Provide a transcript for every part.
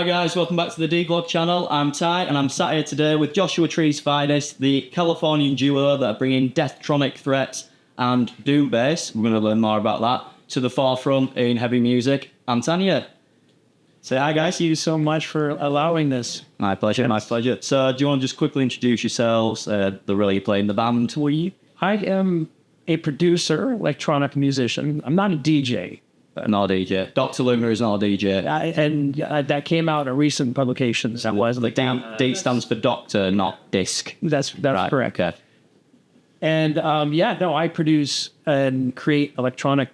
guys, welcome back to the DeVlog channel. I'm Tye and I'm sat here today with Joshua Tree's finest, the Californian duo that are bringing deathtronic threats and doom bass, we're going to learn more about that, to the forefront in heavy music. Antania. Say hi guys. Thank you so much for allowing this. My pleasure, my pleasure. So do you want to just quickly introduce yourselves, the role you play in the band? I am a producer, electronic musician. I'm not a DJ. Not a DJ. Dr. Loomer is not a DJ. That came out in recent publications. That was like D stands for doctor, not disc. That's Right, correct. Okay. And I produce and create electronic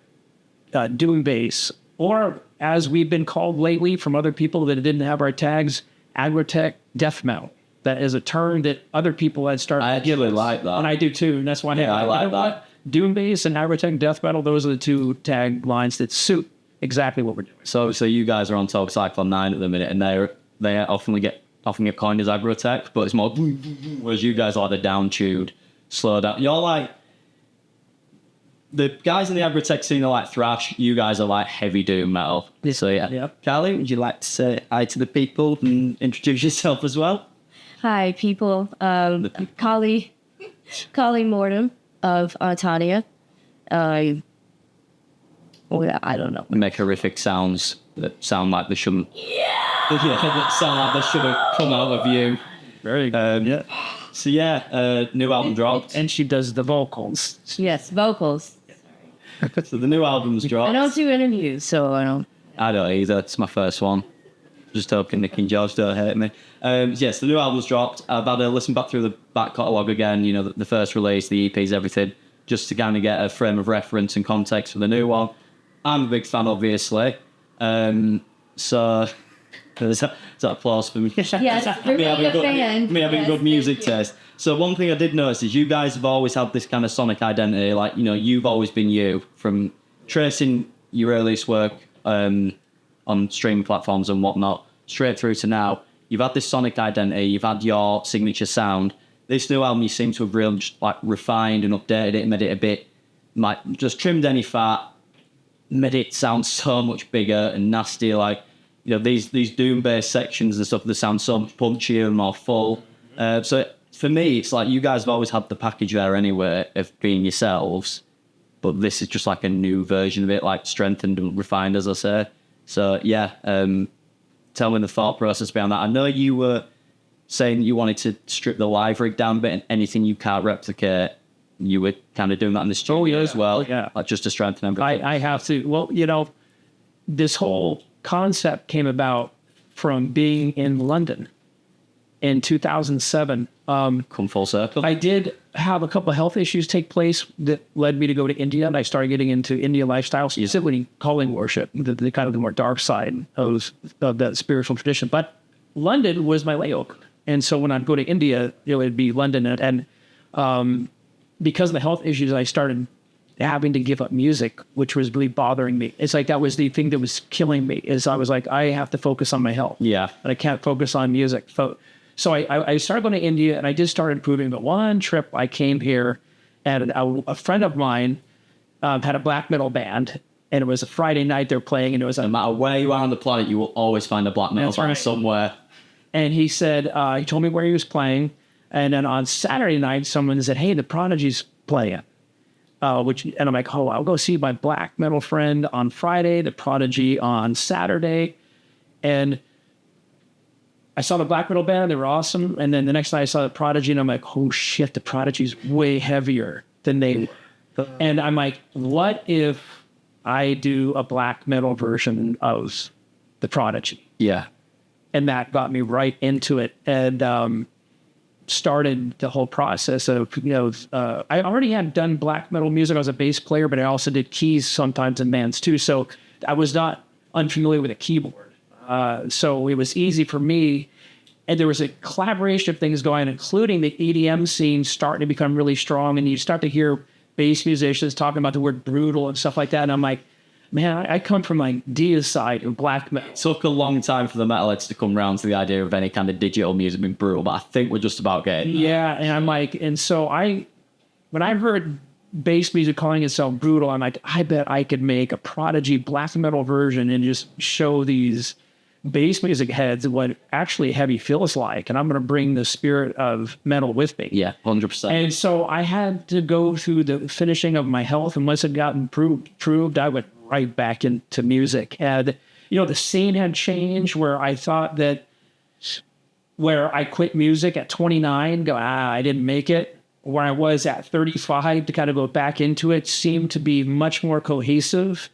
doom bass, or as we've been called lately from other people that didn't have our tags, agrotech death metal. That is a term that other people had started. I actually like that. And I do too. And that's why I like that. Doom bass and agrotech death metal, those are the two taglines that suit exactly what we're doing. So you guys are on top of Cyclone 9 at the minute, and they often get coined as agrotech, but it's more whereas you guys are the down-tuned, slow down. You're like the guys in the agrotech scene are like thrash. You guys are like heavy doom metal. So yeah. Yep. Carly, would you like to say hi to the people and introduce yourself as well? Hi, people. Kali Mortem of Antania. I don't know. They make horrific sounds that sound like they shouldn't. Yeah, that sound like they should have come out of you. Very good. Yeah. So new album dropped. And she does the vocals. Yes, vocals. So the new album's dropped. I don't do interviews, so I don't. I don't either. It's my first one. Just hoping Nick and George don't hate me. Yes, the new album's dropped. I've had a listen back through the back catalogue again, you know, the first release, the EPs, everything, just to kind of get a frame of reference and context for the new one. I'm a big fan, obviously. So there's that applause for me. Yes, for me, a fan. Me having Yes, good music thank you. taste. So one thing I did notice is you guys have always had this kind of sonic identity. Like, you know, you've always been you, from tracing your earliest work on streaming platforms and whatnot, straight through to now. You've had this sonic identity, you've had your signature sound. This new album, you seem to have really just like refined and updated it and made it a bit, like, just trimmed any fat, made it sound so much bigger and nasty. Like, you know, these doom bass sections and stuff, they sound so much punchier and more full. So for me, it's like you guys have always had the package there anyway of being yourselves, but this is just like a new version of it, like strengthened and refined, as I say. So yeah, tell me the thought process behind that. I know you were saying you wanted to strip the live rig down a bit, and anything you can't replicate, you were kind of doing that in the studio as well. Yeah, like just to strengthen everything. I have to. Well, you know, this whole concept came about from being in London in 2007. Come full circle. I did have a couple of health issues take place that led me to go to India, and I started getting into India lifestyle, specifically calling worship, the kind of the more dark side of that spiritual tradition. But London was my layover, and so when I'd go to India, it would be London, and because of the health issues, I started having to give up music, which was really bothering me. It's like that was the thing that was killing me. Is I was like, I have to focus on my health. Yeah, and I can't focus on music. So I started going to India, and I did start improving. But one trip I came here, and a friend of mine had a black metal band, and it was a Friday night they're playing, and it was no matter where you are on the planet, you will always find a black metal band somewhere. And he said, he told me where he was playing, and then on Saturday night, someone said, "Hey, the Prodigy's playing." And I'm like, "Oh, I'll go see my black metal friend on Friday, the Prodigy on Saturday," and I saw the black metal band, they were awesome. And then the next night I saw the Prodigy, and I'm like, oh shit, the Prodigy's way heavier than they were. And I'm like, what if I do a black metal version of the Prodigy? Yeah. And that got me right into it, and started the whole process of, you know, I already had done black metal music. I was a bass player, but I also did keys sometimes in bands too. So I was not unfamiliar with a keyboard. So it was easy for me, and there was a collaboration of things going on, including the EDM scene starting to become really strong, and you start to hear bass musicians talking about the word brutal and stuff like that, and I'm like, man, I come from like Dia's side of black metal. It took a long time for the metalheads to come around to the idea of any kind of digital music being brutal, but I think we're just about getting there. Yeah, and I'm like, and so when I heard bass music calling itself brutal, I'm like, I bet I could make a Prodigy black metal version and just show these bass music heads what actually heavy feels like, and I'm going to bring the spirit of metal with me. Yeah, 100%. And so I had to go through the finishing of my health. Unless it got improved, I went right back into music. And, the scene had changed where I thought that where I quit music at 29, I didn't make it. Where I was at 35 to kind of go back into it seemed to be much more cohesive.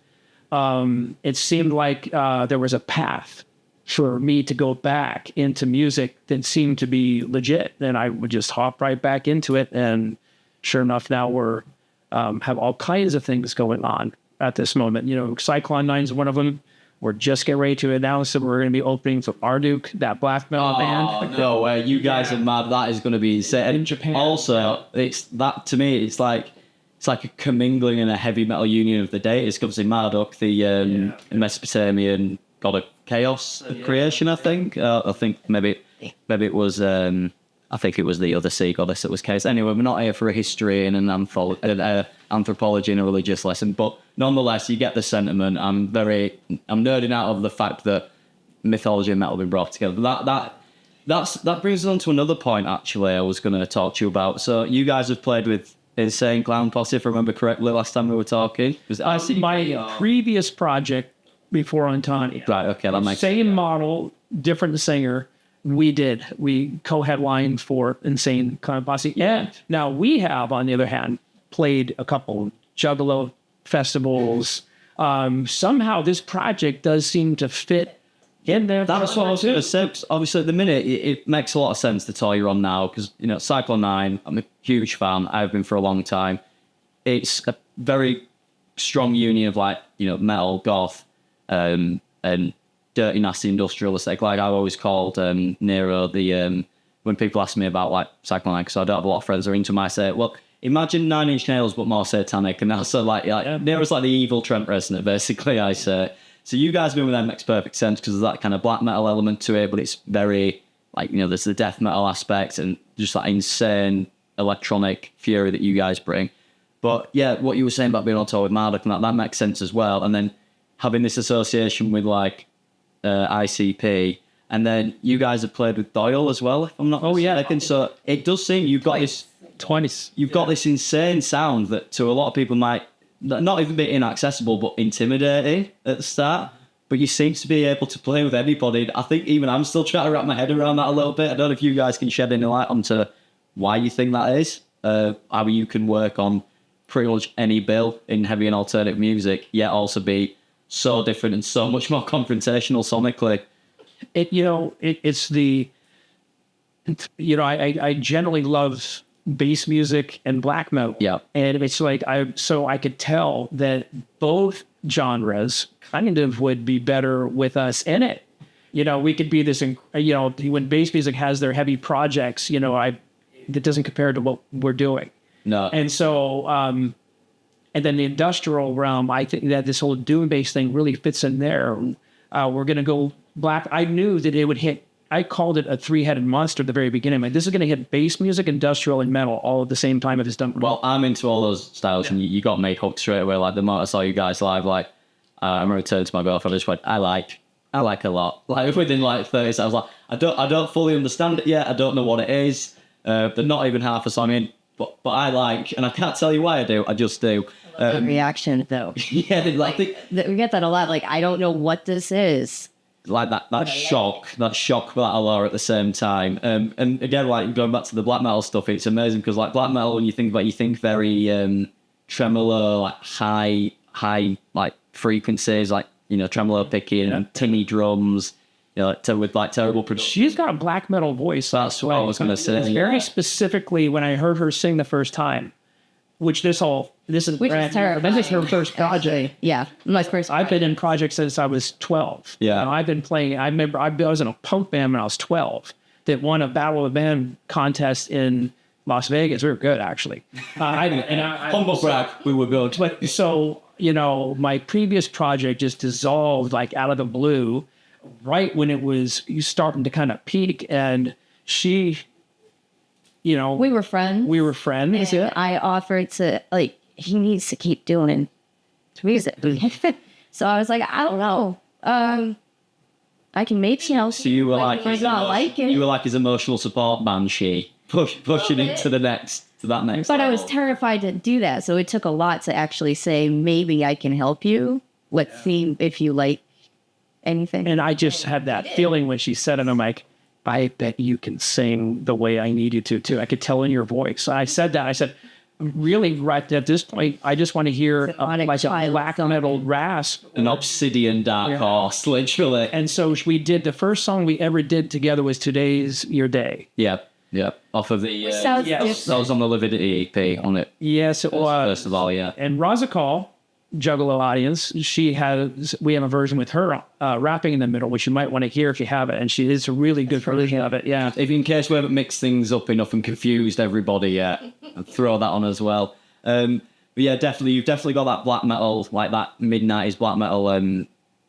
It seemed like there was a path for me to go back into music that seemed to be legit. And I would just hop right back into it. And sure enough, now we're have all kinds of things going on at this moment. Cyclone 9 is one of them. We're just getting ready to announce that we're going to be opening for Marduk, that black metal band. No way, you guys are mad. That is going to be insane. In Japan. Also, it's that to me, it's like a commingling and a heavy metal union of the day. It's obviously Marduk, the Mesopotamian god of chaos, of creation. I think maybe it was. I think it was the other sea goddess that was chaos. Anyway, we're not here for a history and an anthropology and a religious lesson, but nonetheless, you get the sentiment. I'm nerding out of the fact that mythology and metal have been brought together. That brings us on to another point. Actually, I was going to talk to you about. So you guys have played with Insane Clown Posse, if I remember correctly, last time we were talking. My previous project before Antania. Right. Okay, that makes same model, different singer. We co-headlined for Insane Clown Posse. Yeah. Now we have, on the other hand, played a couple Juggalo festivals. Somehow this project does seem to fit in there. That was what I was going to say. Obviously, at the minute, it makes a lot of sense to tell you're on now because, Cyclone 9, I'm a huge fan. I've been for a long time. It's a very strong union of metal, goth, and dirty, nasty industrial aesthetic. Like I've always called Nero when people ask me about Cyclone 9, because I don't have a lot of friends who are into them, I say, well, imagine 9 Inch Nails but more satanic, and that's Nero's like the evil Trent Reznor, basically, I say. So you guys being with them makes perfect sense because of that kind of black metal element to it, but it's very there's the death metal aspect and just that insane electronic fury that you guys bring. But yeah, what you were saying about being on tour with Marduk and that makes sense as well. And then having this association with ICP, and then you guys have played with Doyle as well, if I'm not mistaken. So it does seem you've got this 20s. You've got this insane sound that to a lot of people might not even be inaccessible, but intimidating at the start. But you seem to be able to play with anybody. I think even I'm still trying to wrap my head around that a little bit. I don't know if you guys can shed any light onto why you think that is. How you can work on pretty much any bill in heavy and alternative music, yet also be so different and so much more confrontational sonically. I generally love bass music and black metal. Yeah. And it's I could tell that both genres kind of would be better with us in it. We could be this, when bass music has their heavy projects, that doesn't compare to what we're doing. No. And so, and then the industrial realm, I think that this whole doom bass thing really fits in there. We're going to go black. I knew that it would hit. I called it a three-headed monster at the very beginning. This is going to hit bass music, industrial, and metal all at the same time if it's done. Well, I'm into all those styles, and you got me hooked straight away. The moment I saw you guys live, I remember turning to my girlfriend, I just went, I like a lot. Within 30 seconds, I was like, I don't fully understand it yet. I don't know what it is. They're not even half a song in, but I like, and I can't tell you why I do. I just do. Reaction though. Yeah, we get that a lot. I don't know what this is. That shock for that allure at the same time. And again, going back to the black metal stuff, it's amazing because black metal, when you think about it, you think very tremolo, high frequencies, tremolo picking and tinny drums, with terrible production. She's got a black metal voice. That's what I was going to say. Very specifically, when I heard her sing the first time, which this is her first project. Yeah, my first. I've been in projects since I was 12. Yeah, I've been playing. I remember I was in a punk band when I was 12 that won a Battle of the Band contest in Las Vegas. We were good, actually. Humble brag, we were good. But so my previous project just dissolved out of the blue, right when it was starting to kind of peak, and she. We were friends. Yeah. I offered to he needs to keep doing music. So I was like, I don't know. I I can maybe help. So you were like, might not like it. you were like his emotional support banshee, pushing him to that next. But I was level. terrified to do that. So it took a lot to actually say, maybe I can help you. Let's see if you like anything. And I just had that feeling when she said it. I'm like, I bet you can sing the way I need you to, too. I could tell in your voice. I said that. I said, really, right at this point, I just want to hear like a black metal rasp. An obsidian dark horse, literally. And so we did, the first song we ever did together was Today's Your Day. Yeah. Off of the... Sounds yes. that was on the Lividity EP on it. Yes, it was. First of all, yeah. And Razakal, Juggalo audience, we have a version with her rapping in the middle, which you might want to hear if you have it. And she is a really good version of it, yeah. If in case we haven't mixed things up enough and confused everybody yet, I'll throw that on as well. But yeah, definitely, you've definitely got that black metal, like that mid-90s black metal,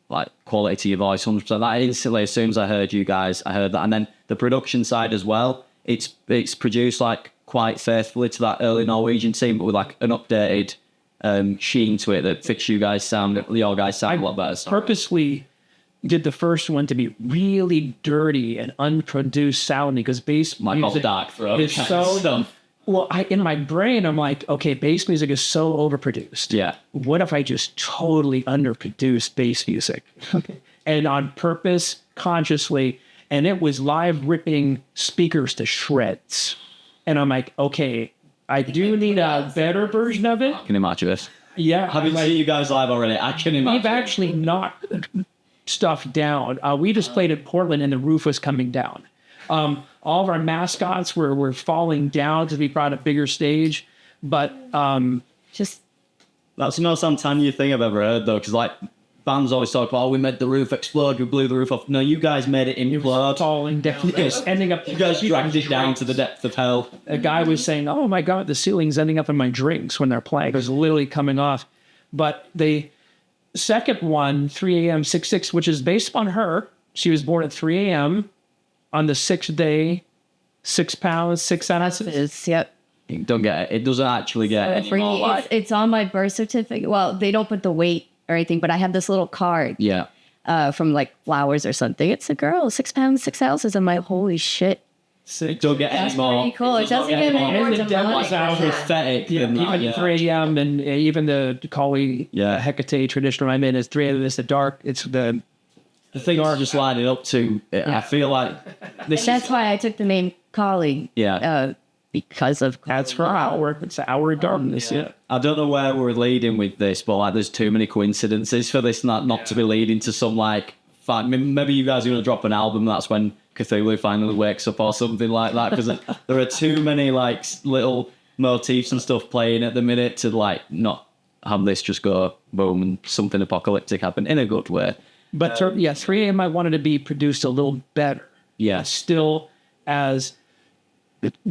like quality to your voice, 100%. That instantly, as soon as I heard you guys, I heard that. And then the production side as well, it's produced like quite faithfully to that early Norwegian scene, but with like an updated sheen to it that fits your guys' sound a lot better. So. Purposely did the first one to be really dirty and unproduced sounding because bass music dark throat is so... Well, in my brain, I'm like, okay, bass music is so overproduced. Yeah. What if I just totally underproduced bass music? And on purpose, consciously, and it was live ripping speakers to shreds. And I'm like, okay, I do need a better version of it. I can imagine this. Yeah. Having seen you guys live already, I can imagine. We've actually knocked stuff down. We just played in Portland and the roof was coming down. All of our mascots were falling down to be brought a bigger stage. But Just that's the most Antania thing I've ever heard, though, because like bands always talk about, oh, we made the roof explode, we blew the roof off. No, you guys made it implode. falling down. Yes. Ending up... You guys dragged it down to the depth of hell. A guy was saying, oh my God, the ceiling's ending up in my drinks when they're playing. It was literally coming off. But the second one, 3 a.m. 6/6, which is based on her. She was born at 3 a.m. on the 6th day, 6 pounds, 6 ounces. yep. You don't get it. It doesn't actually get it anymore. It's on my birth certificate. Well, they don't put the weight or anything, but I have this little card Yeah. from like Flowers or something. It's a girl, 6 pounds, 6 ounces. I'm like, holy shit. Don't get any more. Pretty cool. It doesn't get any more And the devil's demonic. hour. Pathetic. Yeah, than that, even yeah. 3 a.m. and even the Kali Hecate traditional I'm in is 3 a.m. It's the dark. It's the thing are just lining up to it. I feel like this That's why I took the name Kali. Yeah. Because of that's her hour. It's the hour of darkness. Yeah. I don't know where we're leading with this, but like there's too many coincidences for this not to be leading to some like maybe you guys are going to drop an album, that's when Cthulhu finally wakes up or something like that, because there are too many like little motifs and stuff playing at the minute to like not have this just go boom and something apocalyptic happen in a good way. But 3 a.m. I wanted to be produced a little better. Yeah. Still as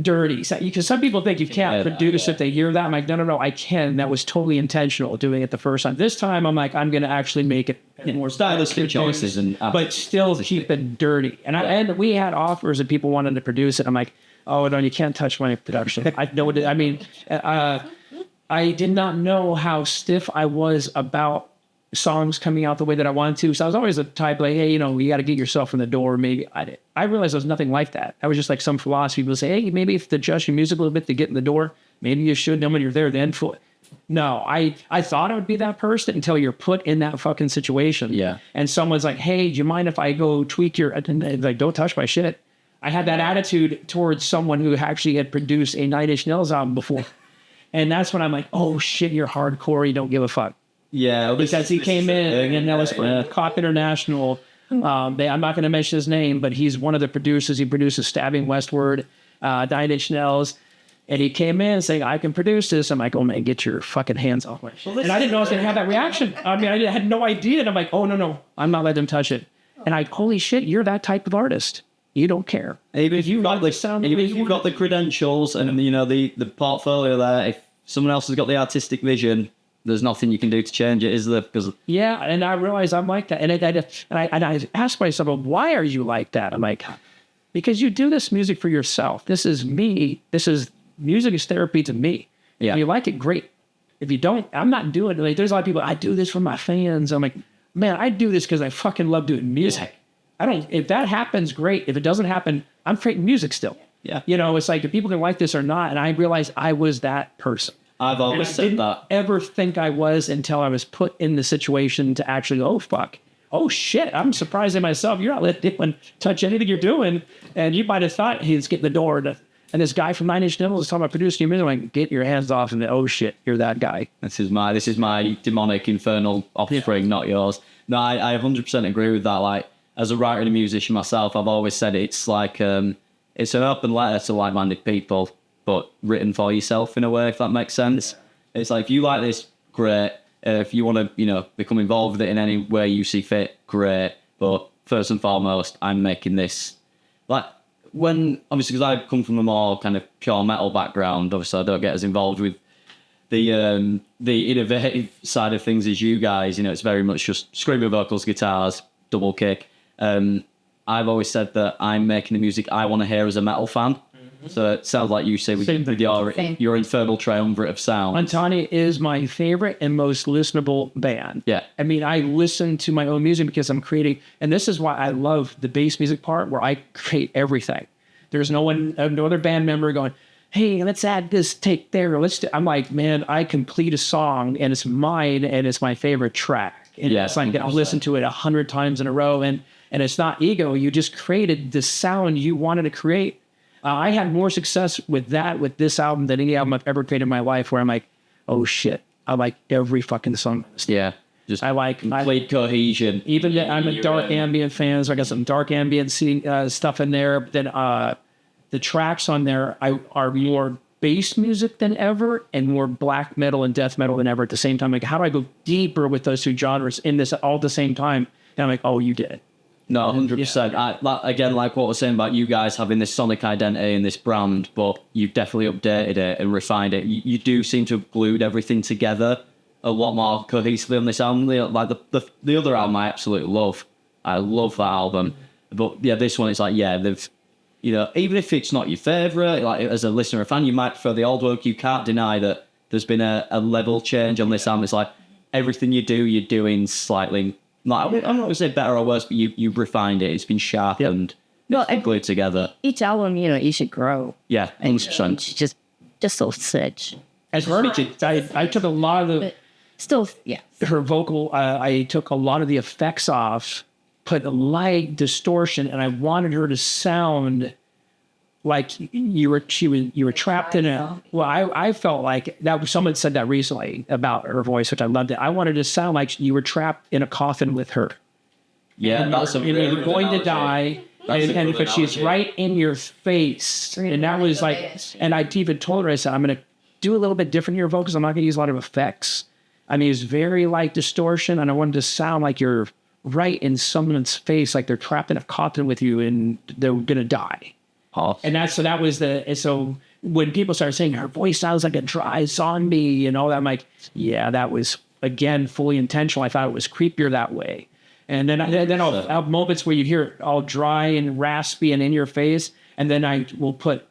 dirty. Because some people think you can't produce if they hear that. I'm like, no, I can. That was totally intentional doing it the first time. This time, I'm like, I'm going to actually make it more stylistic choices, but still keep it dirty. And we had offers that people wanted to produce it. I'm like, oh, no, you can't touch my production. I know what I mean. I did not know how stiff I was about songs coming out the way that I wanted to. So I was always the type like, hey, you got to get yourself in the door. Maybe I realized there was nothing like that. I was just like some philosophy. People say, hey, maybe if to adjust your music a little bit to get in the door, maybe you should. Then when you're there, then no, I thought I would be that person until you're put in that fucking situation. Yeah. And someone's like, hey, do you mind if I go tweak your, like, don't touch my shit. I had that attitude towards someone who actually had produced a Nine Inch Nails album before. And that's when I'm like, oh shit, you're hardcore. You don't give a fuck. Yeah, because he came in and that was Cop International. I'm not going to mention his name, but he's one of the producers. He produces Stabbing Westward, Nine Inch Nails. And he came in saying, I can produce this. I'm like, oh man, get your fucking hands off my shit. And I didn't know I was going to have that reaction. I mean, I had no idea. And I'm like, oh, no, I'm not letting them touch it. And holy shit, you're that type of artist. You don't care. Even if you've got the credentials and the portfolio there, if someone else has got the artistic vision, there's nothing you can do to change it, is there? Because and I realized I'm like that, and I asked myself, well, why are you like that? I'm like, because you do this music for yourself. This is me. Music is therapy to me. Yeah. If you like it, great. If you don't, I'm not doing it. Like, there's a lot of people, I do this for my fans. I'm like, man, I do this because I fucking love doing music. I don't, if that happens, great. If it doesn't happen, I'm creating music still. Yeah. You know, it's like if people can like this or not. And I realized I was that person. I've always said that. Ever think I was until I was put in the situation to actually, oh, fuck. Oh, shit. I'm surprised at myself. You're not letting anyone touch anything you're doing. And you might have thought he's getting the door. And this guy from 9 Inch Nails is talking about producing your music. Like, get your hands off. And then, oh, shit, you're that guy. This is my demonic, infernal offspring, not yours. No, I 100% agree with that. Like, as a writer and a musician myself, I've always said it's like, it's an open letter to like-minded people, but written for yourself in a way, if that makes sense. It's like, if you like this, great. If you want to, you know, become involved with it in any way you see fit, great. But first and foremost, I'm making this. Like, when, obviously, because I come from a more kind of pure metal background, obviously I don't get as involved with the innovative side of things as you guys. You know, it's very much just screaming vocals, guitars, double kick. I've always said that I'm making the music I want to hear as a metal fan. So it sounds like you say with your infernal triumvirate of sound. Antania is my favorite and most listenable band. Yeah. I mean, I listen to my own music because I'm creating, and this is why I love the bass music part where I create everything. There's no other band member going, hey, let's add this take there. I'm like, man, I complete a song and it's mine and it's my favorite track. And it's like, I'll listen to it 100 times in a row. And it's not ego. You just created the sound you wanted to create. I had more success with this album than any album I've ever created in my life, where I'm like, oh shit, I like every fucking song. Yeah. Just I like complete cohesion. Even I'm a dark ambient fan, so I got some dark ambient stuff in there. But then the tracks on there are more bass music than ever and more black metal and death metal than ever at the same time. Like, how do I go deeper with those two genres in this all at the same time? And I'm like, oh, you did it. No, 100%. Yeah. Again, like what I was saying about you guys having this sonic identity and this brand, but you've definitely updated it and refined it. You do seem to have glued everything together a lot more cohesively on this album. Like the other album I absolutely love. I love that album. But yeah, this one, it's like, yeah, they've, you know, even if it's not your favourite, like as a listener or fan, you might prefer the old work. You can't deny that there's been a level change on this album. It's like everything you do, you're doing slightly... Like, I'm not going to say better or worse, but you've refined it. It's been sharpened, glued together. Each album, you know, you should grow. Yeah, 100%. Just so such. As Verdi, I took a lot of the... But still, yeah. Her vocal, I took a lot of the effects off, put a light distortion, and I wanted her to sound like you were trapped in a... Well, I felt like that. Someone said that recently about her voice, which I loved it. I wanted to sound like you were trapped in a coffin with her. Yeah, and that's you're going to die, but she's right in your face. And that was like, and I even told her, I said, I'm going to do a little bit different in your vocals. I'm not going to use a lot of effects. I mean, it's very light distortion, and I wanted to sound like you're right in someone's face, like they're trapped in a coffin with you, and they're going to die. And so when people started saying her voice sounds like a dry zombie and all that, I'm like, yeah, that was again fully intentional. I thought it was creepier that way. And then I'll have moments where you hear it all dry and raspy and in your face, and then I will put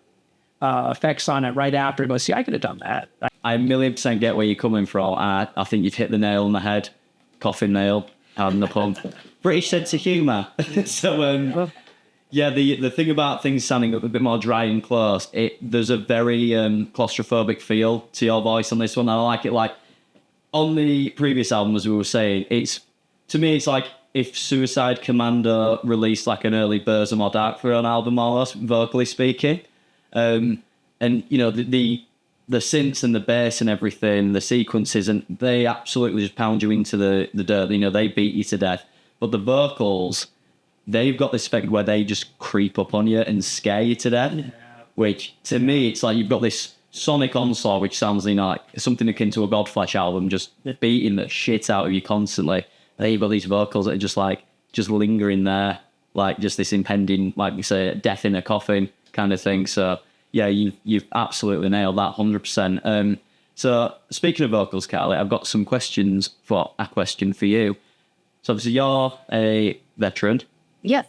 effects on it right after and go, see, I could have done that. I 1,000,000% get where you're coming from. I think you've hit the nail on the head. Coffin nail, pardon the pun. British sense of humour. So yeah, the thing about things sounding a bit more dry and close, there's a very claustrophobic feel to your voice on this one. I like it. Like on the previous album, as we were saying, to me, it's like if Suicide Commando released like an early Burzum or Dark Throne album, almost vocally speaking. And you know the synths and the bass and everything, the sequences, and they absolutely just pound you into the dirt. You know, they beat you to death. But the vocals, they've got this effect where they just creep up on you and scare you to death. Yeah. Which, to me, it's like you've got this sonic onslaught, which sounds like something akin to a Godflesh album, just beating the shit out of you constantly. Then you've got these vocals that are just lingering there, like just this impending, like you say, death in a coffin kind of thing. So, yeah, you've absolutely nailed that 100%. So, speaking of vocals, Carly, I've got some questions for you. So, obviously, you're a veteran. Yes.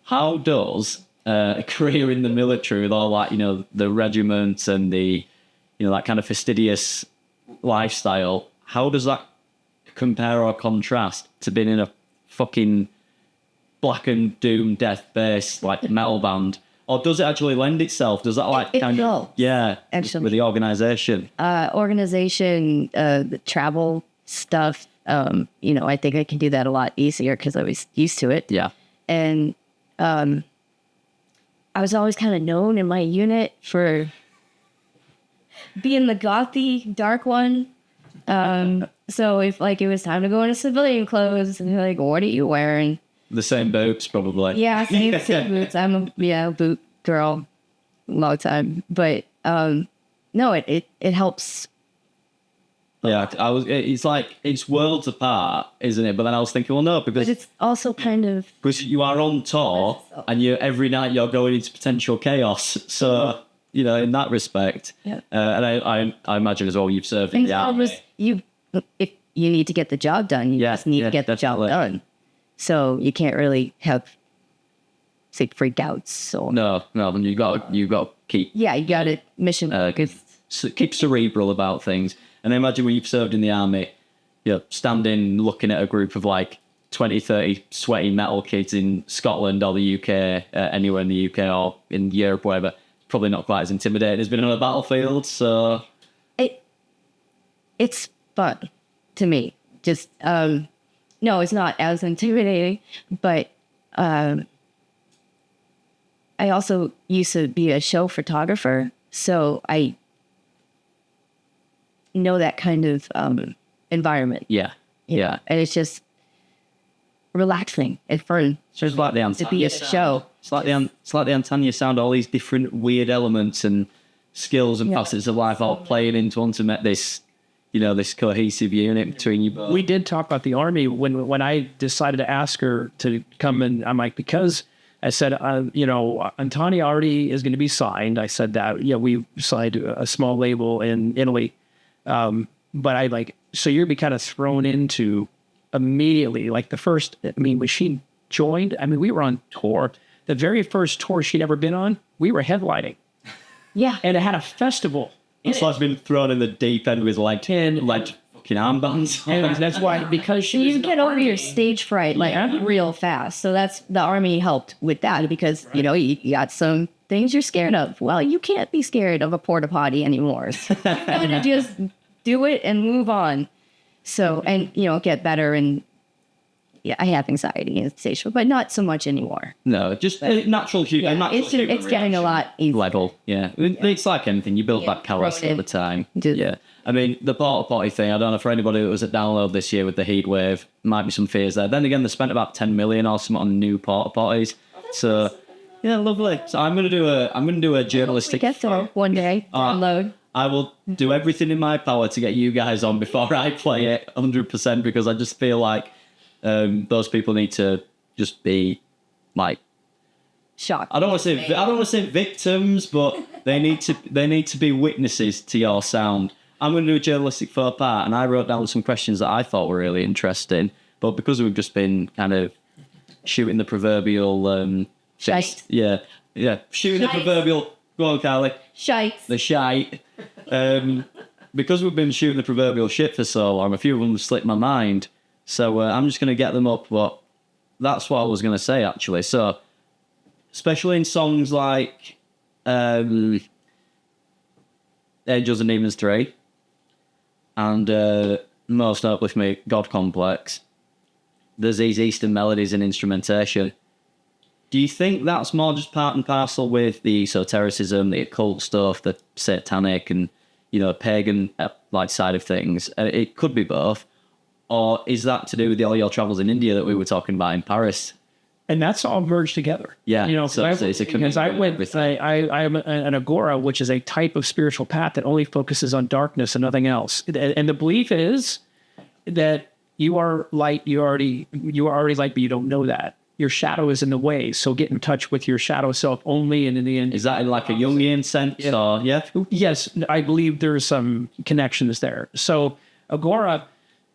How does a career in the military with all that, you know, the regiment and the, you know, that kind of fastidious lifestyle, how does that compare or contrast to being in a fucking black and doom death bass like metal band, or does it actually lend itself? Does that like It kind does, of actually. with the organization? The travel stuff. I think I can do that a lot easier because I was used to it. Yeah. And I was always kind of known in my unit for being the gothy dark one. So if like it was time to go into civilian clothes, and they're like, "What are you wearing?" The same boobs, probably. Yeah, same boots. I'm a boot girl, long time. But no, it helps. Yeah, it's like it's worlds apart, isn't it? But then I was thinking, well, no, But because it's also kind of you are on tour and every night you're going into potential chaos. So in that respect, Yeah. And I imagine as well you've served in things the are army. just if you need to get the job done, you just need to get the job definitely. done. So you can't really have say freakouts. So No, then you got to keep yeah, you got it mission focused. keep cerebral about things. And I imagine when you've served in the army, standing looking at a group of like 20, 30 sweaty metal kids in Scotland or the UK, anywhere in the UK or in Europe, wherever, probably not quite as intimidating as being on a battlefield. So It's fun to me. Just no, it's not as intimidating, but I also used to be a show photographer, so I know that kind of environment. yeah. And it's just relaxing and fun It's just like the to be Antania at a show. It's like the Antania sound, all these different weird elements and skills and facets of life all playing into one to make this, this cohesive unit between you both. We did talk about the Army when I decided to ask her to come in. I'm like, because I said, Antania already is going to be signed. I said that, we signed a small label in Italy. But I so you'd be kind of thrown into immediately, like the first, when she joined, we were on tour. The very first tour she'd ever been on, we were headlining. Yeah. And it had a festival. It's like been thrown in the deep end with like fucking armbands. And that's why, because she You was get over your stage fright real fast. So that's the Army helped with that because you got some things you're scared of. Well, you can't be scared of a porta potty anymore. So you gotta just do it and move on. So and get better. And I have anxiety and stage fright, but not so much anymore. No, just natural human. It's getting a lot easier. Level, yeah. It's like anything. You build that callus at the time. Yeah. The porta potty thing, I don't know for anybody that was at Download this year with the heat wave, might be some fears there. Then again, they spent about 10 million or something on new porta potties. So yeah, lovely. So I'm gonna do a journalistic. Get there one day. Download. I will do everything in my power to get you guys on before I play it 100% because I just feel like those people need to just be like Shocked. I don't want to say victims, but they need to be witnesses to your sound. I'm going to do a journalistic faux pas, and I wrote down some questions that I thought were really interesting. But because we've just been kind of shooting the proverbial Shite. yeah, shooting Shite. the proverbial. Go on, Carly. Shite. The shite. Because we've been shooting the proverbial shit for so long, a few of them slipped my mind. So I'm just going to get them up. But that's what I was going to say, actually. So, especially in songs like Angels and Demons 3 and most notably for me, God Complex, there's these Eastern melodies and instrumentation. Do you think that's more just part and parcel with the esotericism, the occult stuff, the satanic and, pagan side of things? It could be both. Or is that to do with all your travels in India that we were talking about in Paris? And that's all merged together. Yeah. So because I went, I'm an agora, which is a type of spiritual path that only focuses on darkness and nothing else. And the belief is that you are light. You are already light, but you don't know that. Your shadow is in the way. So get in touch with your shadow self only. And in the end, is that in like a Jungian sense? Yeah. Or, yeah. Yes, I believe there's some connections there. So agora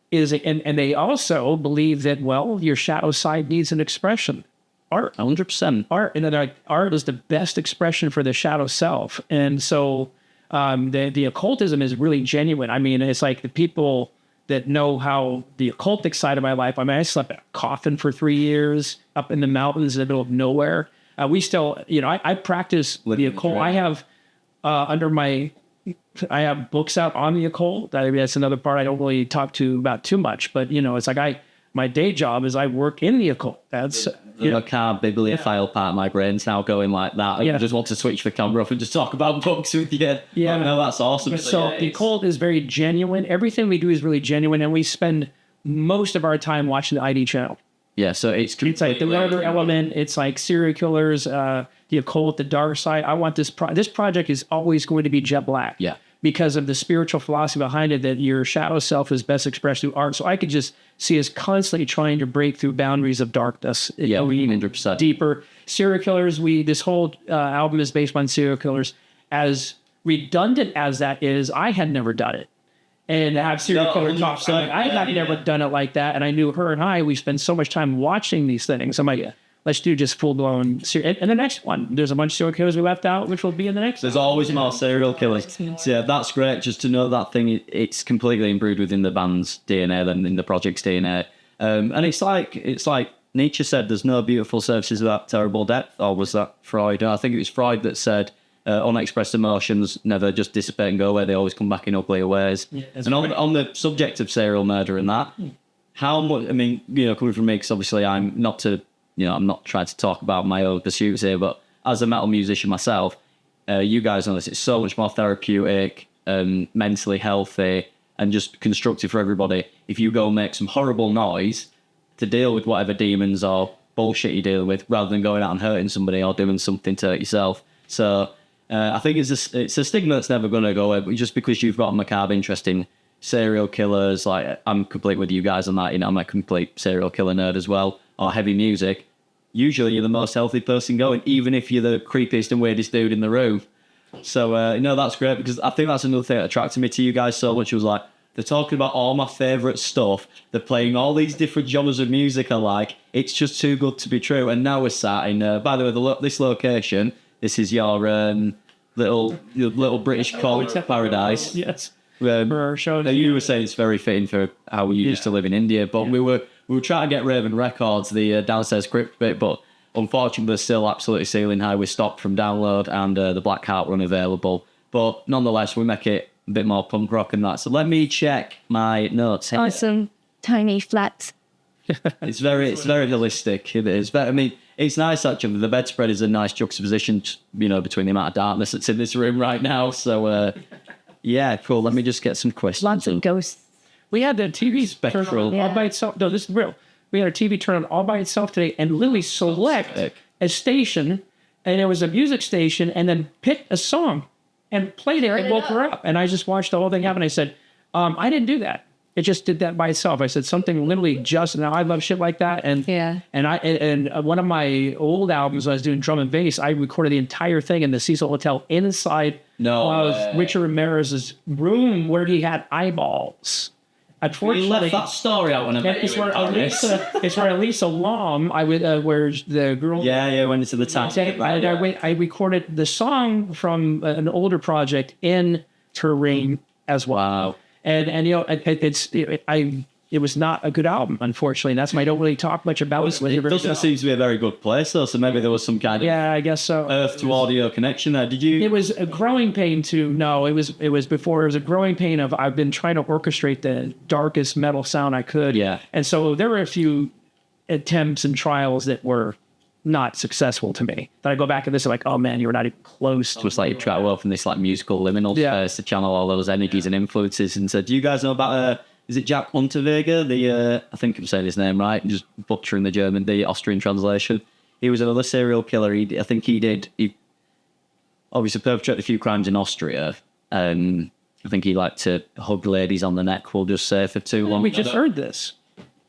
is, and they also believe that, your shadow side needs an expression. Art. 100%. Art, and then art is the best expression for the shadow self. And so the occultism is really genuine. It's like the people that know how the occultic side of my life. I mean, I slept in a coffin for 3 years up in the mountains in the middle of nowhere. We still, I practice the occult. I have I have books out on the occult. I mean, that's another part I don't really talk about too much. But it's like my day job is I work in the occult. That's the macabre bibliophile part of my brain's now going like that. I just want to switch the camera off and just talk about books with you. Yeah, no, that's awesome. So the occult is very genuine. Everything we do is really genuine, and we spend most of our time watching the ID channel. Yeah, so it's like the murder element. It's like serial killers, the occult, the dark side. I want this project is always going to be jet black. Yeah. Because of the spiritual philosophy behind it, that your shadow self is best expressed through art. So I could just see us constantly trying to break through boundaries of darkness. Yeah, 100%. Deeper. Serial killers, this whole album is based on serial killers. As redundant as that is, I had never done it. And to have serial killer talk, I had never done it like that. And I knew her and we spend so much time watching these things. I'm like, let's do just full-blown serial. And the next one, there's a bunch of serial killers we left out, which will be in the next. There's always more serial killers. So yeah, that's great. Just to know that thing, it's completely imbued within the band's DNA than in the project's DNA. And it's like Nietzsche said, there's no beautiful surfaces without terrible depth. Or was that Freud? I think it was Freud that said, unexpressed emotions never just dissipate and go away. They always come back in uglier ways. Yeah, and on the subject of serial murder and that, how much, I mean, coming from me, because obviously I'm not trying to talk about my own pursuits here, but as a metal musician myself, you guys know this, it's so much more therapeutic, mentally healthy, and just constructive for everybody. If you go make some horrible noise to deal with whatever demons or bullshit you're dealing with, rather than going out and hurting somebody or doing something to hurt yourself. So I think it's a stigma that's never going to go away, but just because you've got a macabre interest in serial killers, like I'm complete with you guys on that, I'm a complete serial killer nerd as well, or heavy music, usually you're the most healthy person going, even if you're the creepiest and weirdest dude in the room. So, that's great, because I think that's another thing that attracted me to you guys so much. It was like, they're talking about all my favourite stuff. They're playing all these different genres of music I like. It's just too good to be true. And now we're sat in, by the way, this location, this is your little British college paradise. Yes. For our show. You were saying it's very fitting for how we used to live in India, but we were trying to get Raven Records, the downstairs crypt bit, but unfortunately they're still absolutely ceiling high with stock from download, and the Black Heart were unavailable. But nonetheless, we make it a bit more punk rock and that. So let me check my notes. Awesome tiny flats. It's very holistic. It is. But I mean, it's nice actually. The bedspread is a nice juxtaposition, between the amount of darkness that's in this room right now. So. Yeah, cool. Let me just get some questions. Lots of ghosts. We had the TV spectral all by itself. No, this is real. We had our TV turn on all by itself today and literally select a station, and it was a music station, and then pick a song and played it and woke her up. And I just watched the whole thing happen. I said, I didn't do that. It just did that by itself. I said something literally just, now I love shit like that. And and one of my old albums, when I was doing drum and bass, I recorded the entire thing in the Cecil Hotel inside of Richard Ramirez's room where he had eyeballs. Unfortunately, you left that story out when I met you. It's where Elisa Lam, where the girl. Yeah, went into the taxi. I recorded the song from an older project in her room as well. Wow. And it was not a good album, unfortunately. And that's why I don't really talk much about it. It doesn't seem to be a very good place, though. So maybe there was some kind of I guess so. earth to audio connection there. Did you? It was a growing pain to no. It was before. It was a growing pain of I've been trying to orchestrate the darkest metal sound I could. Yeah. And so there were a few attempts and trials that were not successful to me. That I go back and this is like, oh man, you're not even close to. It was like you try to open this like musical liminal space to channel all those energies and influences. And so, do you guys know about? Is it Jack Unterweger? I think I'm saying his name right. Just butchering the Austrian translation. He was another serial killer. He obviously perpetrated a few crimes in Austria. I think he liked to hug ladies on the neck. We'll just say for too long. We just heard this.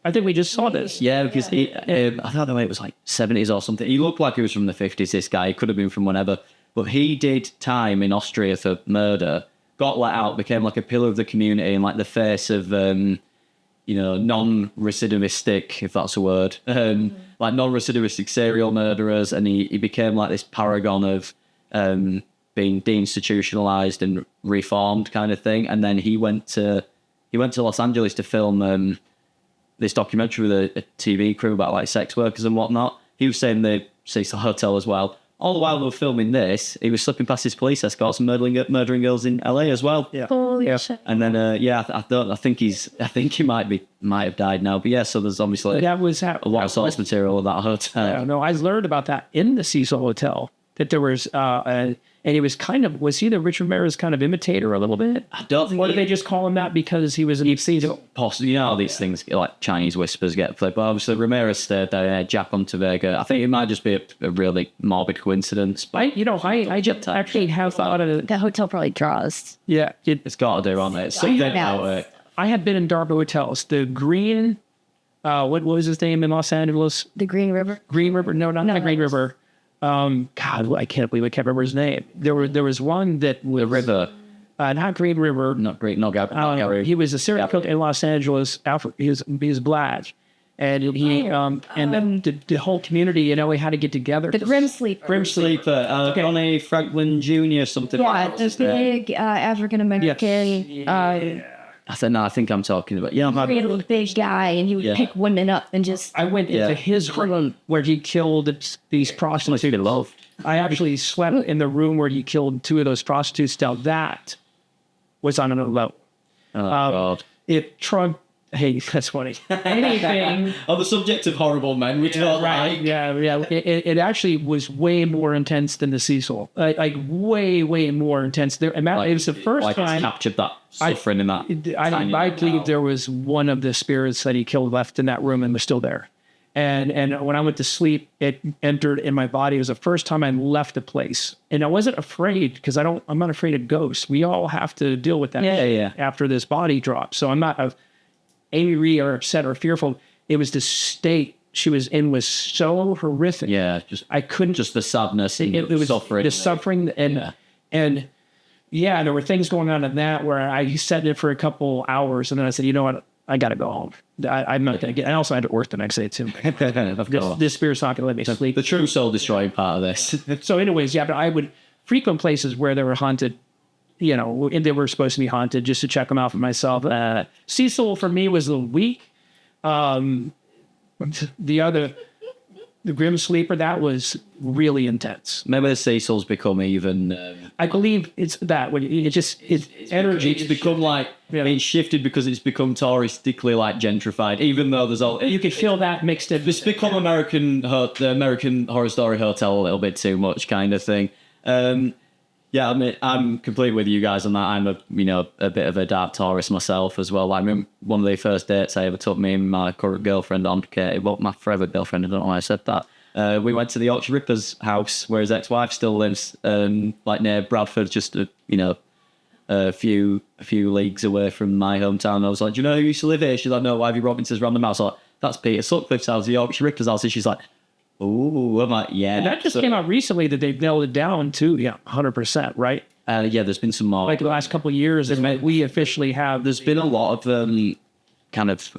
I think we just saw this. Yeah, because I don't know, it was like 70s or something. He looked like he was from the 50s, this guy. He could have been from whenever. But he did time in Austria for murder, got let out, became like a pillar of the community and like the face of, non-recidivistic, if that's a word, like non-recidivistic serial murderers. And he became like this paragon of being deinstitutionalized and reformed kind of thing. And then he went to he went to Los Angeles to film this documentary with a TV crew about like sex workers and whatnot. He was saying the Cecil Hotel as well. All the while they were filming this, he was slipping past his police escorts and murdering girls in LA as well. Yeah. Holy shit. And then I think he might have died now. But yeah, so there's obviously That was a lot of source material of that hotel. No, I learned about that in the Cecil Hotel. That there was, and he was he the Richard Ramirez kind of imitator a little bit? I don't think. Or did they just call him that because he was in Cecil? Possibly, you know how these things like Chinese whispers get played. But obviously Ramirez stayed there, Jack Montevega. I think it might just be a really morbid coincidence. But I just actually have thought of it. That hotel probably draws. Yeah, it's got to do on it. It's something about it. I have been in dark hotels. The Green, what was his name in Los Angeles? The Green River? Green River? No, not the Green River. God, I can't believe I can't remember his name. There was one that was The river. Not Green River. Not great. Not Gary. He was a serial killer in Los Angeles. He was black, and and then the whole community, we had to get together. The Grim Sleeper. Grim Sleeper. Johnny Franklin Jr. something. Yeah, like that. the big African American. I think I'm talking about. Yeah, Little big guy, and he would pick women up and just. I went into his room where he killed these prostitutes. I actually slept in the room where he killed 2 of those prostitutes. Now that was on another level. Oh, God. Hey, that's funny. Anything. On the subject of horrible men, which don't like. Yeah. It actually was way more intense than the Cecil. Like way more intense. It was the first time. Captured that suffering in that. I believe there was one of the spirits that he killed left in that room and was still there. And when I went to sleep, it entered in my body. It was the first time I left the place. And I wasn't afraid because I'm not afraid of ghosts. We all have to deal with that after this body drop. So I'm not angry or upset or fearful. It was the state she was in was so horrific. Yeah, I couldn't. Just the sadness. It was suffering. The suffering and there were things going on in that where I sat in it for a couple hours and then I said, you know what? I got to go home. I'm not going to get. I also had to work the next day too. This spirit's not going to let me sleep. The true soul destroying part of this. So, anyways, but I would frequent places where they were haunted. And they were supposed to be haunted just to check them out for myself. Cecil for me was a little weak. The Grim Sleeper, that was really intense. Maybe the Cecil's become even. I believe it's that when it's energy. It's become like it's shifted because it's become touristically like gentrified. Even though there's all you can feel that mixed in. It's become the American Horror Story Hotel a little bit too much kind of thing. Yeah, I mean, I'm completely with you guys on that. I'm a bit of a dark tourist myself as well. Like, I mean, one of the first dates I ever took me and my current girlfriend on, Katie, well, my forever girlfriend, I don't know why I said that. We went to the Yorkshire Ripper's house where his ex-wife still lives, like near Bradford, just a few leagues away from my hometown. And I was like, do you know who used to live here? She's like, no, why have you brought me to this random house? I was like, that's Peter Sutcliffe's house, the Yorkshire Ripper's house. And she's like, ooh, I'm like, yeah. And that just came out recently that they've nailed it down too. Yeah, 100%, right? Yeah, there's been some more. Like the last couple of years, we officially have. There's been a lot of kind of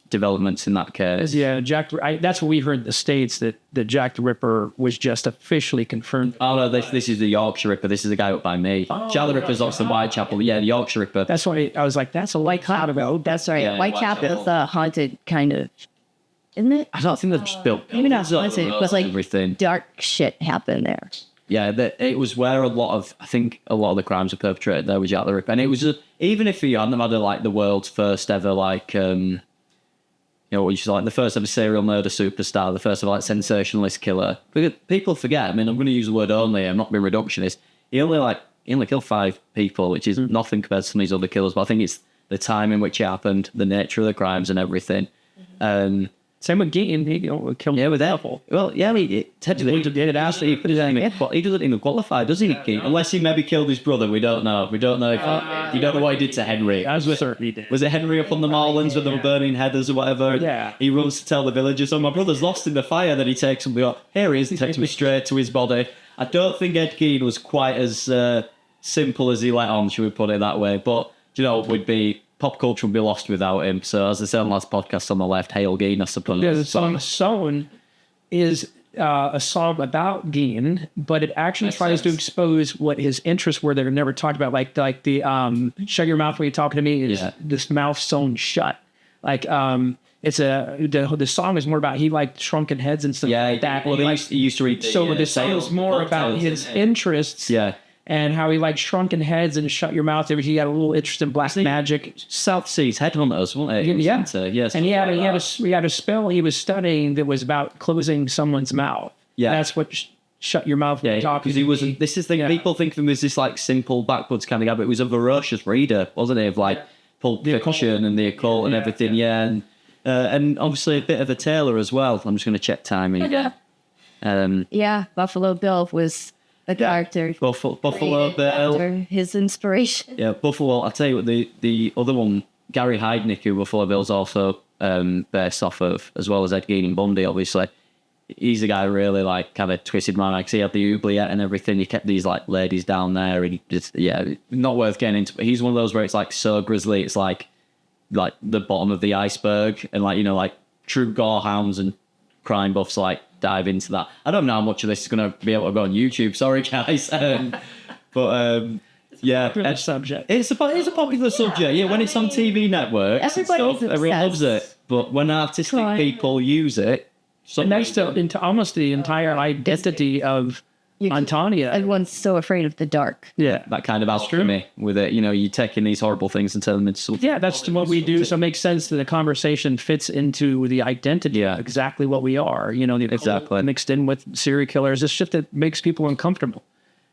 developments in that case. Yeah, that's what we heard in the States, that Jack the Ripper was just officially confirmed. Oh, no, this is the Yorkshire Ripper. This is the guy up by me. Jack the Ripper's also Whitechapel. Yeah, the Yorkshire Ripper. That's why I was like, that's a Whitechapel. That's right. Yeah, Whitechapel is a haunted kind of. Isn't it? I don't think they've just built. Maybe not haunted, but like everything. Dark shit happened there. Yeah, it was where a lot of the crimes were perpetrated there with Jack the Ripper. And it was just, even if you hadn't had like the world's first ever like, what you say, like the first ever serial murder superstar, the first ever like sensationalist killer. Because people forget, I mean, I'm going to use the word only, I'm not being reductionist. He only killed 5 people, which is nothing compared to some of these other killers. But I think it's the time in which it happened, the nature of the crimes and everything. Same with Keaton, he killed with Apple. Well, yeah, technically he did actually put his name in, but he doesn't even qualify, does he, Keaton? Unless he maybe killed his brother, we don't know. We don't know if you don't know what he did to Henry. I was with her. He did. Was it Henry up on the moorlands when they were burning heathers or whatever? Yeah. He runs to tell the villagers, oh, my brother's lost in the fire. Then he takes somebody up. Here he is. He takes me straight to his body. I don't think Ed Gein was quite as simple as he let on, should we put it that way? But pop culture would be lost without him. So as I said on the last podcast on the left, Hail Gein, I suppose. Yeah, the song Sown is a song about Dean, but it actually tries to expose what his interests were that are never talked about, like the shut your mouth when you're talking to me is this mouth sewn shut. Like it's the song is more about he liked shrunken heads and stuff like that. Well, he used to read. The song is more about his interests. Yeah. And how he liked shrunken heads and shut your mouth. He had a little interest in black magic. South Seas Headhunters, wasn't it? Yeah. Yes. And he had a spell he was studying that was about closing someone's mouth. Yeah. That's what shut your mouth. Yeah, because he wasn't. This is the thing. People think of him as this like simple backwoods kind of guy, but he was a voracious reader, wasn't he? Of like Pulp Fiction and the occult and everything. Yeah, and obviously a bit of a tailor as well. I'm just going to check timing. Yeah. Buffalo Bill was a character. Buffalo Bill. His inspiration. Yeah, Buffalo. I'll tell you what. The other one, Gary Heidnick, who Buffalo Bill's also based off of, as well as Ed Gein and Bundy, obviously. He's a guy who really like kind of twisted man. Like, he had the oubliette and everything. He kept these like ladies down there, and he just not worth getting into. But he's one of those where it's like so grisly. It's like the bottom of the iceberg, and like true gorehounds and crime buffs like dive into that. I don't know how much of this is going to be able to go on YouTube. Sorry, guys. Yeah, subject. It's a popular subject. Yeah, when it's on TV networks, everyone loves it. But when artistic people use it. So next to almost the entire identity of Antania. Everyone's so afraid of the dark. Yeah, that kind of alchemy with it. You're taking these horrible things and turning them into something. Yeah, that's what we do. So it makes sense that the conversation fits into the identity of exactly what we are. Exactly mixed in with serial killers. It's shit that makes people uncomfortable.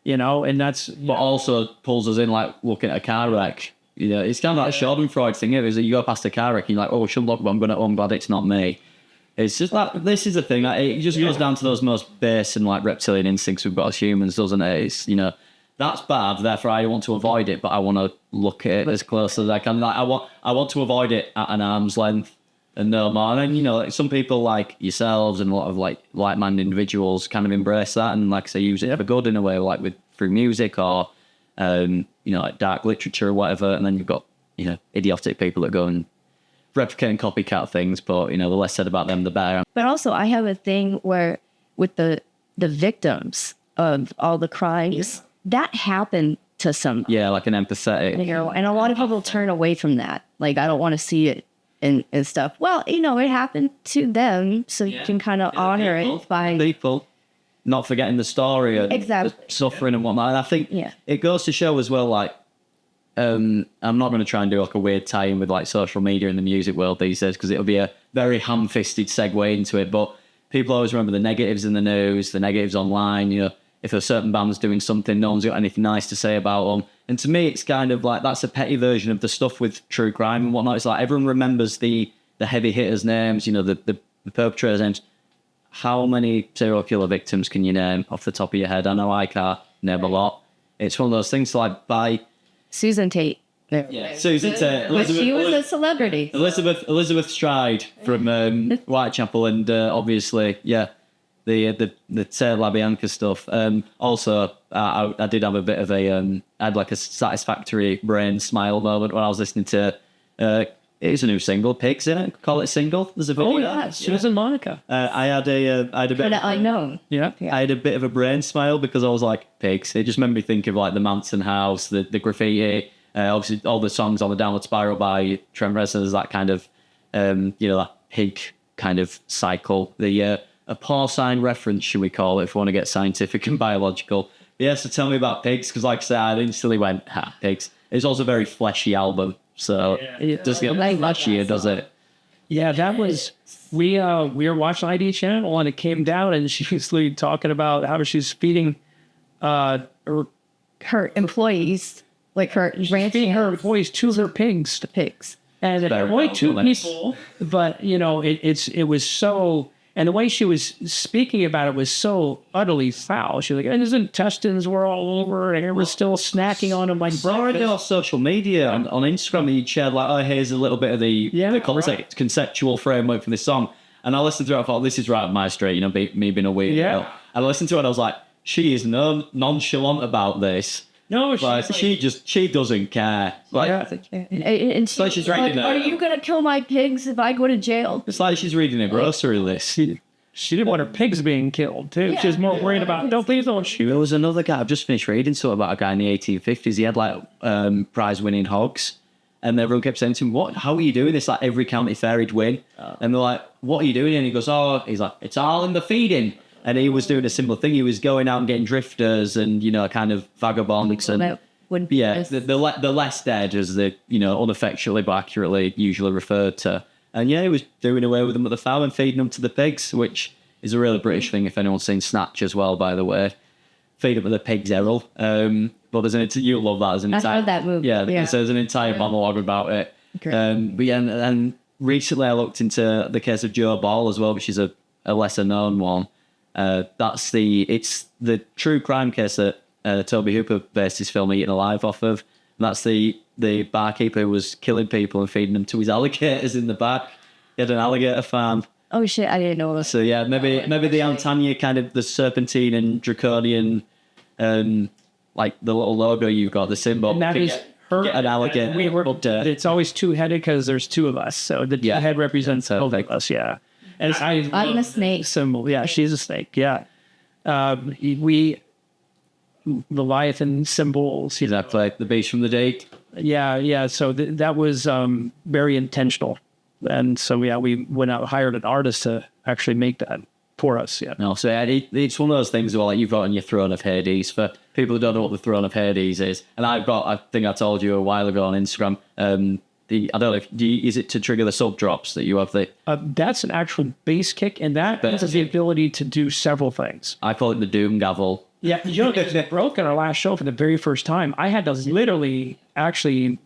And that's... But also pulls us in like looking at a car wreck. It's kind of like a Schadenfreude thing. Is that you go past a car wreck and you're like, oh, I shouldn't look, but I'm glad it's not me. It's just like, this is the thing. Like, it just goes down to those most base and like reptilian instincts we've got as humans, doesn't it? It's, that's bad. Therefore, I want to avoid it, but I want to look at it as close as I can. Like, I want to avoid it at an arm's length and no more. And then, like, some people like yourselves and a lot of like-minded individuals kind of embrace that and, like I say, use it for good in a way, like through music or like dark literature or whatever. And then you've got idiotic people that go and replicate and copycat things, but the less said about them, the better. But also, I have a thing where with the victims of all the crimes, that happened to some. Yeah, like an empathetic. And a lot of people turn away from that. Like, I don't want to see it and stuff. Well, it happened to them, so you can kind of honor it by people not forgetting the story and the suffering and whatnot. And I think it goes to show as well, like, I'm not going to try and do like a weird tie-in with like social media in the music world these days, because it'll be a very ham-fisted segue into it. But people always remember the negatives in the news, the negatives online. If a certain band's doing something, no one's got anything nice to say about them. And to me, it's kind of like that's a petty version of the stuff with true crime and whatnot. It's like everyone remembers the heavy hitters' names, the perpetrators' names. How many serial killer victims can you name off the top of your head? I know I can't name a lot. It's one of those things like by Susan Tate. Yeah, Susan Tate. But she was a celebrity. Elizabeth Stride from Whitechapel, and obviously, the Tate LaBianca stuff. Also, I did have a bit of I had like a satisfactory brain smile moment when I was listening to. It's a new single, Pigs, in it. Call it single. There's a video. Oh yeah, Susan Monica. I had a bit. I know. Yeah. I had a bit of a brain smile because I was like, Pigs. It just made me think of like the Manson house, the graffiti, obviously all the songs on the Downward Spiral by Trent Reznor, that kind of, that pig kind of cycle. A porcine reference, should we call it, if we want to get scientific and biological. But yeah, so tell me about Pigs, because like I said, I instantly went, Pigs. It's also a very fleshy album. So it doesn't get flashier, does it? Yeah, that was we were watching ID Channel and it came down and she was talking about how she's feeding her employees, like feeding her employees to her pigs. The pigs. And only two people, but it was so. And the way she was speaking about it was so utterly foul. She was like, and his intestines were all over, and it was still snacking on him like breakfast. On social media, on Instagram, you'd shared like, oh, here's a little bit of the conceptual framework for this song. And I listened to it, I thought, this is right up my street, me being a weird girl. And I listened to it, and I was like, she is nonchalant about this. No, she doesn't care. And she's like she's writing are you going to kill my pigs if I go to jail? It's like she's reading a grocery list. she didn't want her pigs being killed too. She was more worried about, no, please don't shoot. There was another guy, I've just finished reading something about a guy in the 1850s. He had like prize-winning hogs. And everyone kept saying to him, how are you doing this? Like every county fair he'd win. And they're like, what are you doing? And he goes, he's like, it's all in the feeding. And he was doing a similar thing. He was going out and getting drifters and, kind of vagabonds. And That wouldn't be the less dead, as they, unaffectionately but accurately usually referred to. And he was doing away with them at the farm and feeding them to the pigs, which is a really British thing if anyone's seen Snatch as well, by the way. Feed them to the pigs, Errol. But you'll love that as an entire... I heard that movie. Yeah, there's an entire monologue about it. But yeah, and recently I looked into the case of Joe Ball as well, which is a lesser known one. It's the true crime case that Toby Hooper based his film Eaten Alive off of. And that's the barkeeper who was killing people and feeding them to his alligators in the back. He had an alligator farm. Oh shit, I didn't know that. So yeah, maybe the Antania kind of the serpentine and draconian, like the little logo you've got, the symbol. And that is her. Get an alligator. It's always two-headed because there's two of us. So the head represents both of us, yeah. And I'm a snake. Symbol, yeah, she's a snake, yeah. We Leviathan symbols. Exactly, the beast from the deep. Yeah. So that was very intentional. And so, we went out and hired an artist to actually make that for us. Yeah. No, so it's one of those things where like you've got on your Throne of Hades. For people who don't know what the Throne of Hades is, and I think I told you a while ago on Instagram. I don't know is it to trigger the sub drops that you have the? That's an actual bass kick, and that has the ability to do several things. I call it the Doom Gavel. Yeah, it broke in our last show for the very first time. I had to literally actually,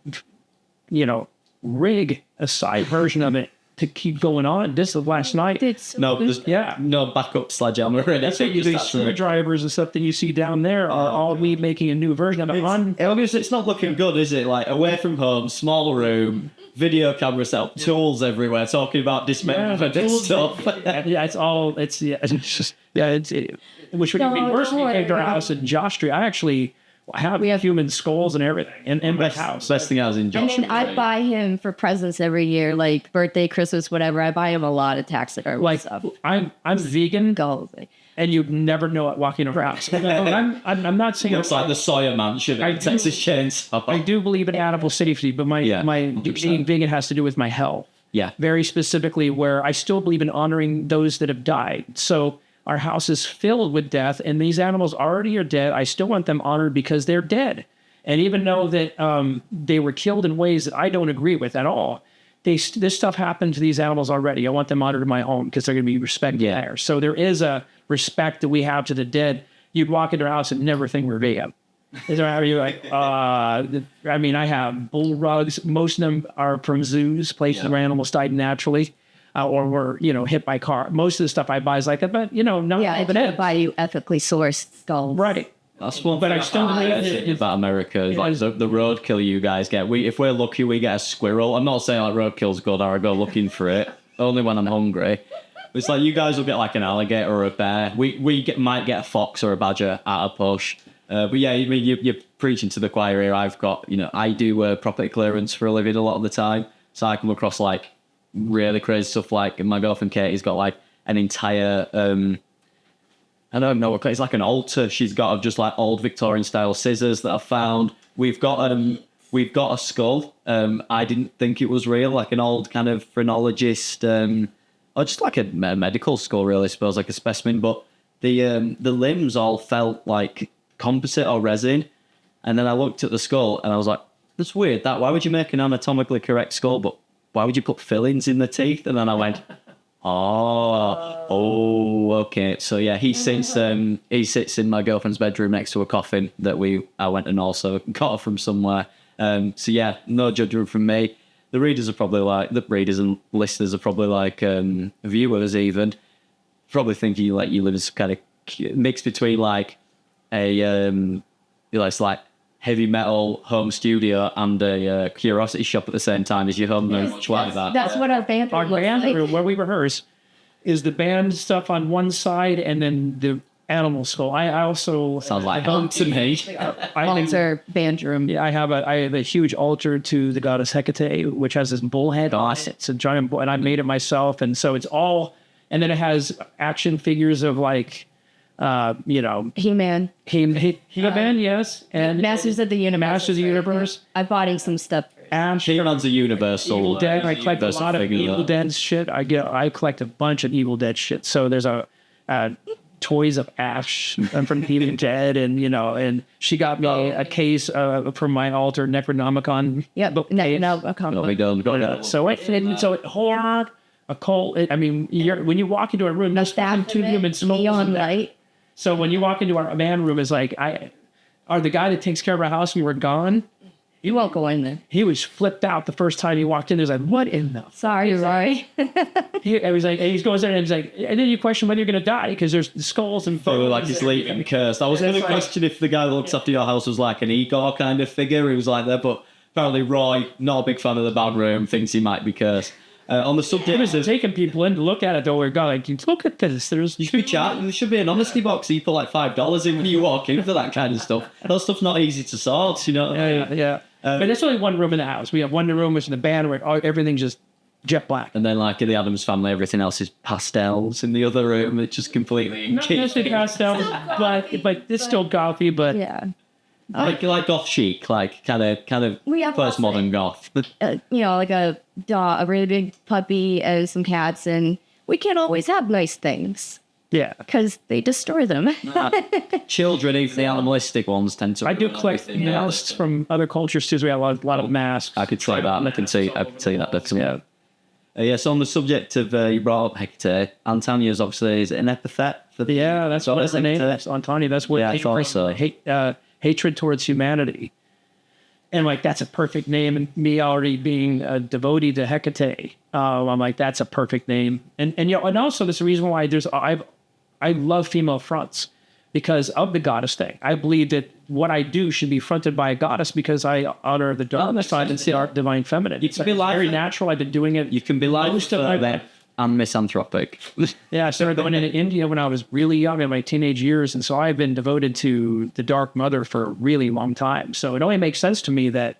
rig a side version of it to keep going on. This was last night. No backup sledgehammer. That's these screwdrivers and stuff that you see down there are all me making a new version of it. Obviously, it's not looking good, is it? Like away from home, small room, video camera setup, tools everywhere, talking about dismemberment and stuff. Which would be worse if you came to our house in Josh Street. We have human skulls and everything in my house. Best thing I was in Josh. And I buy him for presents every year, like birthday, Christmas, whatever. I buy him a lot of taxidermy stuff. I'm vegan, and you'd never know it walking over our house. I'm not saying it's like the Sawyer Mansion, Texas Chainsaw. I do believe in animal safety, but my being vegan has to do with my health. Yeah, very specifically, where I still believe in honoring those that have died. So. Our house is filled with death, and these animals already are dead. I still want them honored because they're dead. And even though that they were killed in ways that I don't agree with at all, this stuff happened to these animals already. I want them honored in my home because they're going to be respected there. So there is a respect that we have to the dead. You'd walk into our house and never think we're vegan. You're like, I have bull rugs. Most of them are from zoos, places where animals died naturally. Or were, hit by car. Most of the stuff I buy is like that, but, not I buy you ethically sourced skulls. Right. That's one thing I still believe about America. Like the roadkill you guys get. If we're lucky, we get a squirrel. I'm not saying like roadkill's good or I go looking for it. Only when I'm hungry. It's like you guys will get like an alligator or a bear. We might get a fox or a badger at a push. But yeah, you're preaching to the choir here. I've got, I do property clearance for a living a lot of the time. So I come across like really crazy stuff. Like my girlfriend Katie's got like an entire I don't know what it's like, an altar she's got of just like old Victorian style scissors that I found. We've got a skull. I didn't think it was real, like an old kind of phrenologist or just like a medical skull really, I suppose, like a specimen, but the limbs all felt like composite or resin. And then I looked at the skull and I was like, that's weird, that why would you make an anatomically correct skull, but why would you put fillings in the teeth? And then I went, okay. So yeah, he sits in my girlfriend's bedroom next to a coffin that I went and also got her from somewhere. So yeah, no judgment from me. The readers and listeners are probably like viewers even probably thinking you live in some kind of mix between like a it's like heavy metal home studio and a curiosity shop at the same time as your home. Yes, that's what our band room where we rehearse is the band stuff on one side and then the animal skull. I also sounds like home to me. Altar band room. Yeah, I have a huge altar to the goddess Hecate, which has this bull head. It's a giant bull, and I made it myself, and so it's all And then it has action figures of like, He-Man. He-Man, yes. And Masters of the Universe. Masters of the Universe. I bought him some stuff. Ash. He-Man's a universal. Evil Dead. I collect a universal lot of figure, Evil though. Dead shit. I collect a bunch of Evil Dead shit. So there's a toys of Ash from Evil Dead, and she got me a case from my altar Necronomicon. Yep. book No, case. No, we don't. So horror, occult. When you walk into a room, there's two humans. Neon light. So when you walk into our man room, it's like the guy that takes care of our house when we're gone. You won't go in there. He was flipped out the first time he walked in. There's like, what in the? Sorry. He was like, and he goes in and he's like, and then you question whether you're gonna die because there's skulls and. They were like he's leaving cursed. I was going to question if the guy that looks after your house was like an Igor kind of figure. He was like that, but apparently Roy, not a big fan of the bad room, thinks he might be cursed. On the subject, They're taking people in to look at it though. We're going like, look at this. you should be chatting. There should be an honesty box. You put like $5 in when you walk in for that kind of stuff. That stuff's not easy to sort, Yeah. But there's only one room in the house. We have one room which is in the band where everything's just jet black. And then, like in the Addams Family, everything else is pastels. In the other room, it's just completely Not necessarily pastel, but it's still gothy. But Yeah. like goth chic, like kind of We have first modern goth. But Like a dog, a really big puppy and some cats, and we can't always have nice things yeah, because they destroy them. children, even the animalistic ones, tend to. I do collect masks from other cultures too. So we have a lot of masks. I could say that. I can see that definitely. Yeah. So on the subject of you brought up Hecate, Antania is obviously is it an epithet for the That's the name. That's Antania. That's what I thought so. Hatred towards humanity. And like that's a perfect name. And me already being a devotee to Hecate, I'm like that's a perfect name. And also there's a reason why I love female fronts because of the goddess thing. I believe that what I do should be fronted by a goddess because I honor the dark side and see our divine feminine. You can be like very natural. I've been doing it. You can be like that and misanthropic. Yeah, I started going into India when I was really young in my teenage years, and so I've been devoted to the Dark Mother for a really long time. So it only makes sense to me that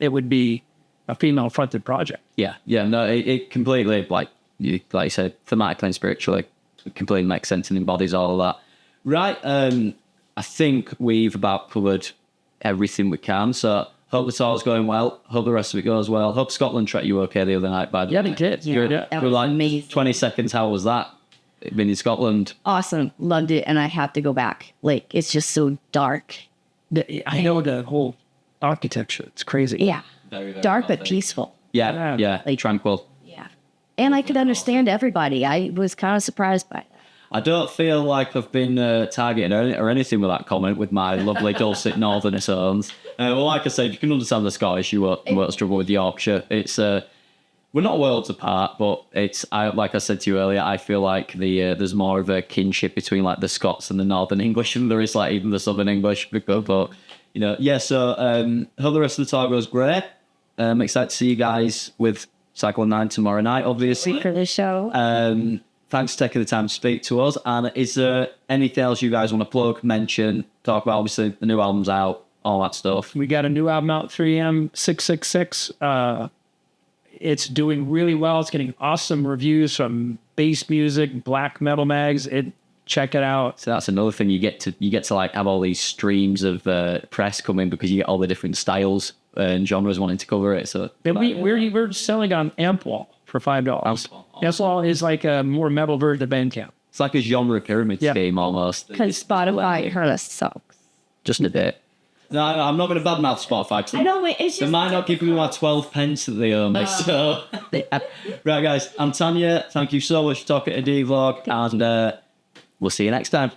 it would be a female-fronted project. Yeah, no, it completely like you said, thematically and spiritually, it completely makes sense and embodies all of that. Right, I think we've about covered everything we can. So hope the tour's going well. Hope the rest of it goes well. Hope Scotland treated you okay the other night. By the way, they did. That was like amazing. 20 seconds. How was that? Been in Scotland. Awesome. Loved it. And I have to go back. Like, it's just so dark. I know the whole architecture. It's crazy. Yeah. Very, very Dark well but peaceful. Yeah, Like- tranquil. Yeah. And I could understand everybody. I was kind of surprised by that. I don't feel like I've been targeted or anything with that comment with my lovely dulcet northern tones. Well, like I said, if you can understand the Scottish, you won't struggle with Yorkshire. It's we're not worlds apart, but like I said to you earlier, I feel like there's more of a kinship between like the Scots and the Northern English than there is like even the Southern English. But yeah. So hope the rest of the talk goes great. I'm excited to see you guys with Cycle 9 tomorrow night, obviously. For the show. Thanks for taking the time to speak to us. And is there anything else you guys want to plug, mention, talk about? Obviously, the new album's out, all that stuff. We got a new album out, 3M 666. It's doing really well. It's getting awesome reviews from bass music, black metal mags. Check it out. So that's another thing. You get to like have all these streams of press coming because you get all the different styles and genres wanting to cover it. So and we're selling on Ampwall for $5. Ampwall is like a more metal version of Bandcamp. it's like a genre pyramid scheme almost. Because Spotify heard us sucks. Just a bit. No, I'm not going to badmouth Spotify. 'Cause I know, it's just... they might not give me my 12 pence that they owe me. So, right, guys. Antania, thank you so much for talking to DeVlog, and we'll see you next time.